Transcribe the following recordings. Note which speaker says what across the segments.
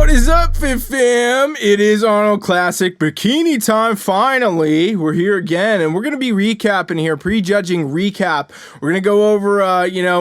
Speaker 1: What is up, fam? It is Arnold Classic bikini time. Finally, we're here again, and we're gonna be recapping here, prejudging recap. We're gonna go over,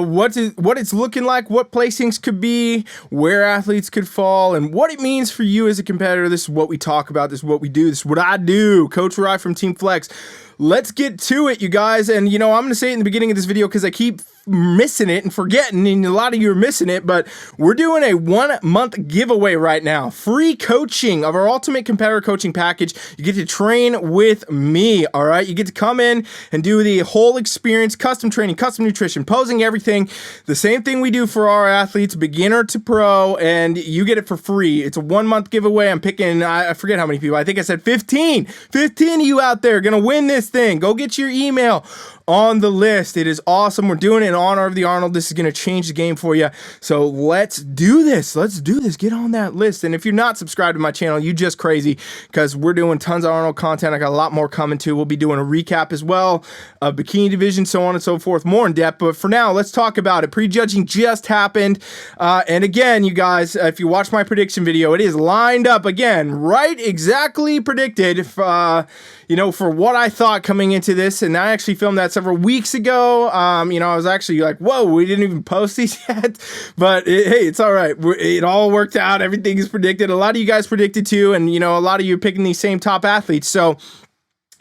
Speaker 1: what it's looking like, what placings could be, where athletes could fall, and what it means for you as a competitor. This is what we talk about. This is what we do. This is what I do. Coach Rye from Team Flex. Let's get to it, you guys. And I'm going to say it in the beginning of this video because I keep missing it and forgetting, and a lot of you are missing it, but we're doing a 1 month giveaway right now. Free coaching of our ultimate competitor coaching package. You get to train with me, all right? You get to come in and do the whole experience, custom training, custom nutrition, posing, everything. The same thing we do for our athletes, beginner to pro, and you get it for free. It's a 1 month giveaway. I'm picking, I forget how many people. I think I said 15. 15 of you out there are going to win this thing. Go get your email on the list. It is awesome. We're doing it in honor of the Arnold. This is going to change the game for you. So let's do this. Let's do this. Get on that list. And if you're not subscribed to my channel, you just crazy, because we're doing tons of Arnold content. I got a lot more coming too. We'll be doing a recap as well of bikini division, so on and so forth, more in depth. But for now, let's talk about it. Prejudging just happened. And again, you guys, if you watch my prediction video, it is lined up again, right? Exactly predicted, for what I thought coming into this. And I actually filmed that several weeks ago. I was actually like, whoa, we didn't even post these yet. But hey, it's all right. It all worked out. Everything is predicted. A lot of you guys predicted too. And, a lot of you are picking these same top athletes. So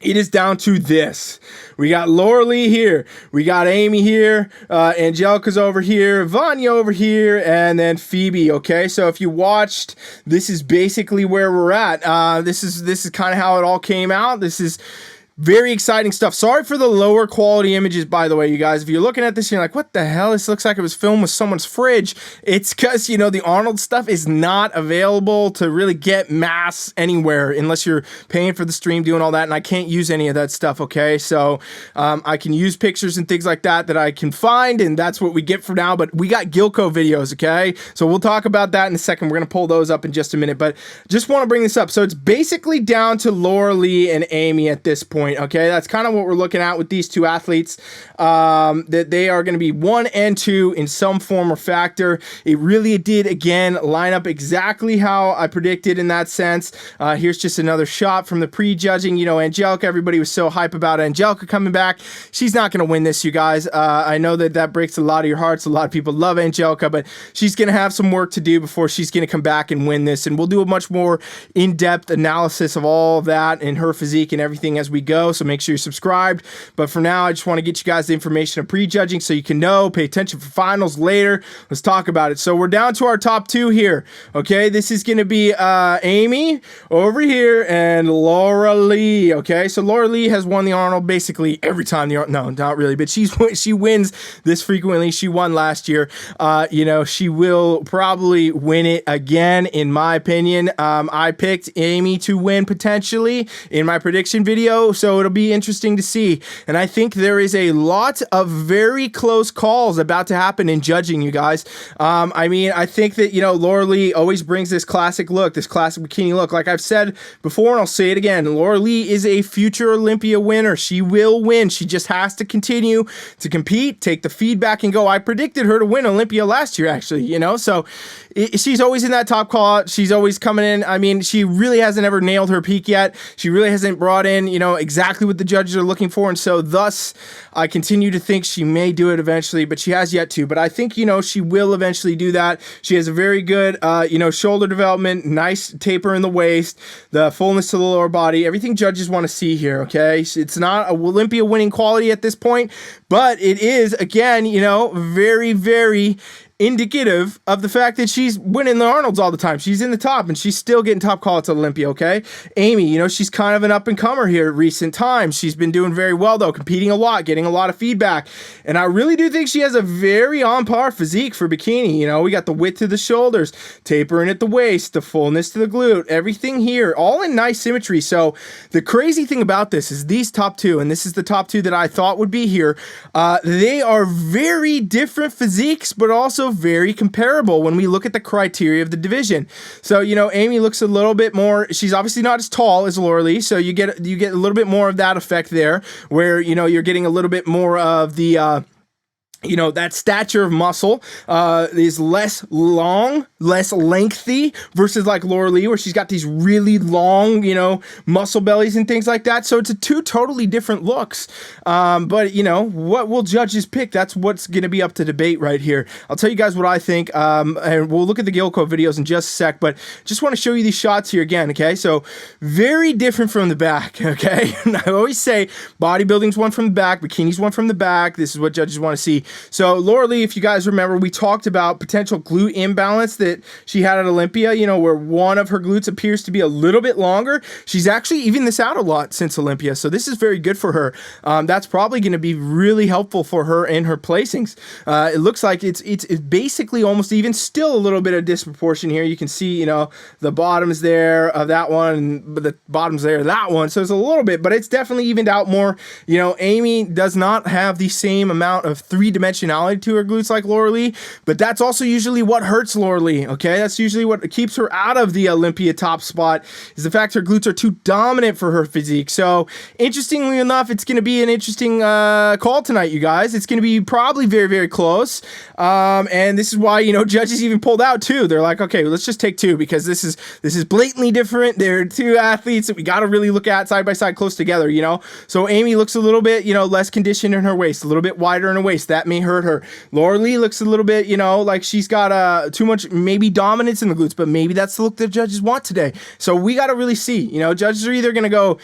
Speaker 1: it is down to this. We got Laura Lee here. We got Amy here. Angelica's over here. Vanya over here. And then Phoebe. Okay, so if you watched, this is basically where we're at. This is kind of how it all came out. This is very exciting stuff. Sorry for the lower quality images, by the way, you guys. If you're looking at this, you're like, what the hell? This looks like it was filmed with someone's fridge. It's because, the Arnold stuff is not available to really get mass anywhere unless you're paying for the stream, doing all that, and I can't use any of that stuff, okay? So I can use pictures and things like that I can find, and that's what we get for now, but we got Gilco videos, okay? So we'll talk about that in a second. We're going to pull those up in just a minute, but just want to bring this up. So it's basically down to Laura Lee and Amy at this point. Okay, that's kind of what we're looking at with these two athletes, that they are going to be 1 and 2 in some form or factor. It really did, again, line up exactly how I predicted in that sense. Here's just another shot from the prejudging. Angelica, everybody was so hype about Angelica coming back. She's not going to win this, you guys. I know that breaks a lot of your hearts. A lot of people love Angelica, but she's going to have some work to do before she's going to come back and win this, and we'll do a much more in-depth analysis of all of that and her physique and everything as we go. So make sure you're subscribed. But for now, I just want to get you guys the information of prejudging so you can know, pay attention for finals later. Let's talk about it. So we're down to our top 2 here. Okay, this is going to be Amy over here and Laura Lee. Okay, so Laura Lee has won the Arnold basically every time. No, not really, but she wins this frequently. She won last year. She will probably win it again, in my opinion. I picked Amy to win potentially in my prediction video. So it'll be interesting to see. And I think there is a lot of very close calls about to happen in judging, you guys. I think that, Laura Lee always brings this classic look, this classic bikini look. Like I've said before, and I'll say it again, Laura Lee is a future Olympia winner. She will win. She just has to continue to compete, take the feedback, and go. I predicted her to win Olympia last year, actually, so she's always in that top call. She's always coming in. She really hasn't ever nailed her peak yet. She really hasn't brought in, exactly what the judges are looking for, and so thus I continue to think she may do it eventually, but she has yet to. But I think she will eventually do that. She has a very good shoulder development, nice taper in the waist, the fullness to the lower body, everything judges want to see here. Okay, it's not a Olympia winning quality at this point, but it is, again, very, very indicative of the fact that she's winning the Arnolds all the time. She's in the top, and she's still getting top call at Olympia, okay? Amy, she's kind of an up-and-comer here at recent times. She's been doing very well, though, competing a lot, getting a lot of feedback. And I really do think she has a very on-par physique for bikini. We got the width to the shoulders, tapering at the waist, the fullness to the glute, everything here, all in nice symmetry. So the crazy thing about this is these top 2, and this is the top 2 that I thought would be here, they are very different physiques, but also very comparable when we look at the criteria of the division. So, Amy looks a little bit more, she's obviously not as tall as Laura Lee, so you get a little bit more of that effect there, where, you're getting a little bit more of the you know, that stature of muscle is less long, less lengthy versus like Laura Lee, where she's got these really long, you know, muscle bellies and things like that. So it's two totally different looks. But, you know, what will judges pick? That's what's going to be up to debate right here. I'll tell you guys what I think, and we'll look at the Gilco videos in just a sec, but just want to show you these shots here again, okay? So very different from the back, okay? I always say bodybuilding's one from the back, bikini's one from the back. This is what judges want to see. So Laura Lee, if you guys remember, we talked about potential glute imbalance that she had at Olympia, you know, where one of her glutes appears to be a little bit longer. She's actually evened this out a lot since Olympia, so this is very good for her. That's probably going to be really helpful for her in her placings. It looks like it's basically almost even, still a little bit of disproportion here. You can see, you know, the bottoms there of that one, and the bottoms there of that one, so it's a little bit, but it's definitely evened out more. You know, Amy does not have the same amount of three-dimensionality to her glutes like Laura Lee, but that's also usually what hurts Laura Lee, okay? That's usually what keeps her out of the Olympia top spot, is the fact her glutes are too dominant for her physique. So interestingly enough, it's going to be an interesting call tonight, you guys. It's going to be probably very, very close, and this is why, you know, judges even pulled out too. They're like, okay, let's just take two, because this is blatantly different. They're two athletes that we got to really look at side by side, close together, you know? So Amy looks a little bit, you know, less conditioned in her waist, a little bit wider in her waist. That may hurt her. Laura Lee looks a little bit, you know, like she's got too much maybe dominance in the glutes, but maybe that's the look that judges want today. So we got to really see, you know, judges are either going to go,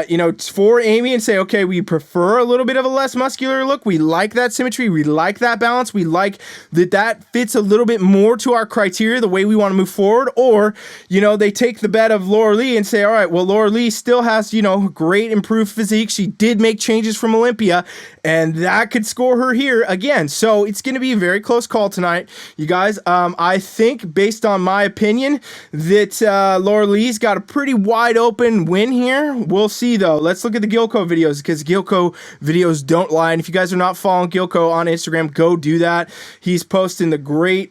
Speaker 1: you know, for Amy and say, okay, we prefer a little bit of a less muscular look. We like that symmetry. We like that balance. We like that fits a little bit more to our criteria, the way we want to move forward. Or, you know, they take the bet of Laura Lee and say, all right, well, Laura Lee still has, you know, great improved physique. She did make changes from Olympia, and that could score her here again. So it's going to be a very close call tonight, you guys. I think, based on my opinion, that Laura Lee's got a pretty wide open win here. We'll see, though. Let's look at the Gilco videos, because Gilco videos don't lie. And if you guys are not following Gilco on Instagram, go do that. He's posting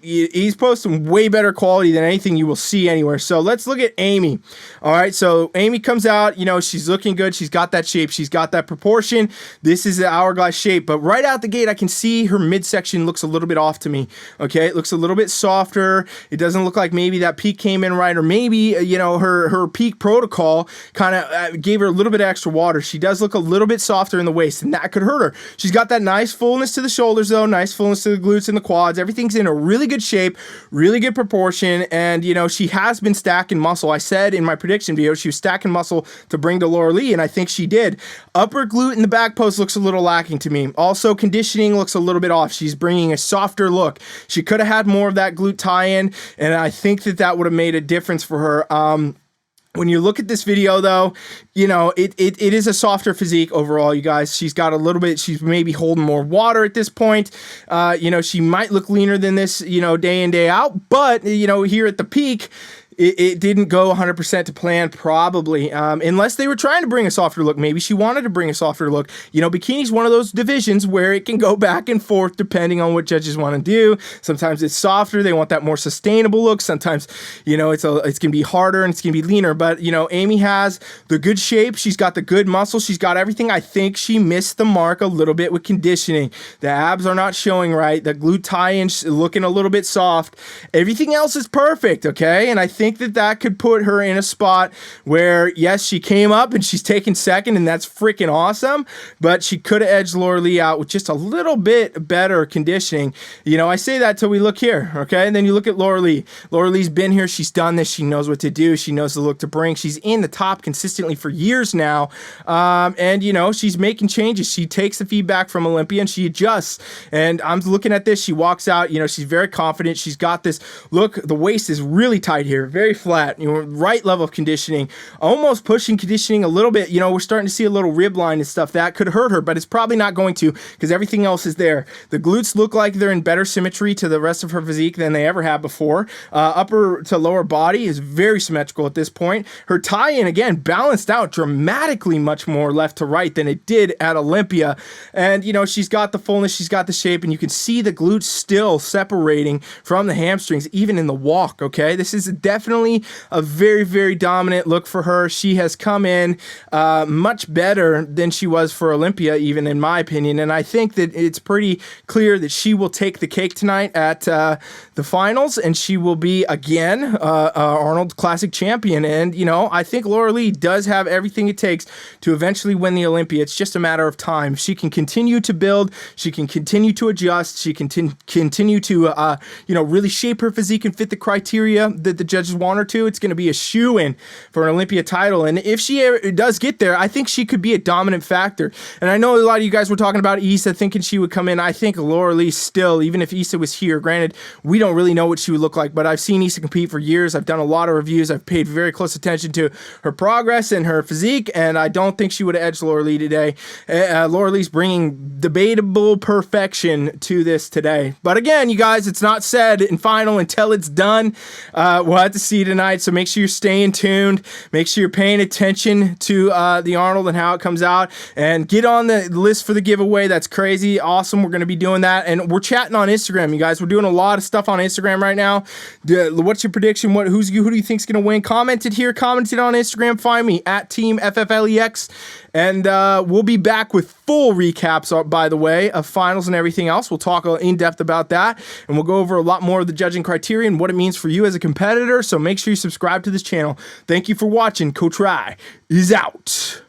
Speaker 1: he's posting way better quality than anything you will see anywhere. So let's look at Amy. All right, so Amy comes out, you know, she's looking good. She's got that shape. She's got that proportion. This is the hourglass shape, but right out the gate, I can see her midsection looks a little bit off to me. Okay, it looks a little bit softer. It doesn't look like maybe that peak came in right, or maybe, you know, her peak protocol kind of gave her a little bit of extra water. She does look a little bit softer in the waist, and that could hurt her. She's got that nice fullness to the shoulders, though, nice fullness to the glutes and the quads. Everything's in a really good shape, really good proportion, and, you know, she has been stacking muscle. I said in my prediction video she was stacking muscle to bring to Laura Lee, and I think she did. Upper glute in the back post looks a little lacking to me. Also, conditioning looks a little bit off. She's bringing a softer look. She could have had more of that glute tie-in, and I think that would have made a difference for her. When you look at this video, though, you know, it is a softer physique overall, you guys. She's got a little bit, she's maybe holding more water at this point. You know, she might look leaner than this, you know, day in, day out, but, you know, here at the peak, it didn't go 100% to plan, probably, unless they were trying to bring a softer look. Maybe she wanted to bring a softer look. You know, bikini's one of those divisions where it can go back and forth depending on what judges want to do. Sometimes it's softer. They want that more sustainable look. Sometimes, you know, it's going to be harder and it's going to be leaner. But, you know, Amy has the good shape. She's got the good muscle. She's got everything. I think she missed the mark a little bit with conditioning. The abs are not showing right. The glute tie-in looking a little bit soft. Everything else is perfect, okay? And I think that could put her in a spot where, yes, she came up and she's taken second, and that's freaking awesome, but she could have edged Laura Lee out with just a little bit better conditioning. You know, I say that till we look here, okay? And then you look at Laura Lee. Laura Lee's been here. She's done this. She knows what to do. She knows the look to bring. She's in the top consistently for years now, and, you know, she's making changes. She takes the feedback from Olympia and she adjusts, and I'm looking at this. She walks out, you know, she's very confident. She's got this look. The waist is really tight here, very flat, you know, right level of conditioning, almost pushing conditioning a little bit. You know, we're starting to see a little rib line and stuff that could hurt her, but it's probably not going to, because everything else is there. The glutes look like they're in better symmetry to the rest of her physique than they ever have before. Upper to lower body is very symmetrical at this point. Her tie-in, again, balanced out dramatically much more left to right than it did at Olympia. And, you know, she's got the fullness, she's got the shape, and you can see the glutes still separating from the hamstrings, even in the walk, okay? This is definitely definitely a very, very dominant look for her. She has come in much better than she was for Olympia, even in my opinion. And I think that it's pretty clear that she will take the cake tonight at the finals, and she will be again Arnold Classic champion. And I think Laura Lee does have everything it takes to eventually win the Olympia. It's just a matter of time. She can continue to build. She can continue to adjust. She can continue to really shape her physique and fit the criteria that the judges want her to. It's going to be a shoo-in for an Olympia title. And if she does get there, I think she could be a dominant factor. And I know a lot of you guys were talking about Issa, thinking she would come in. I think Laura Lee still, even if Issa was here, granted, we don't really know what she would look like, but I've seen Issa compete for years. I've done a lot of reviews. I've paid very close attention to her progress and her physique, and I don't think she would have edged Laura Lee today. Laura Lee's bringing debatable perfection to this today. But again, you guys, it's not said in final until it's done. We'll have to see tonight, so make sure you're staying tuned. Make sure you're paying attention to the Arnold and how it comes out, and get on the list for the giveaway. That's crazy awesome. We're going to be doing that, and we're chatting on Instagram, you guys. We're doing a lot of stuff on Instagram right now. What's your prediction? Who do you think's going to win? Comment it here. Comment it on Instagram. Find me at Team FFLEX. And we'll be back with full recaps, by the way, of finals and everything else. We'll talk in depth about that, and we'll go over a lot more of the judging criteria and what it means for you as a competitor. So make sure you subscribe to this channel. Thank you for watching. Coach Rai is out.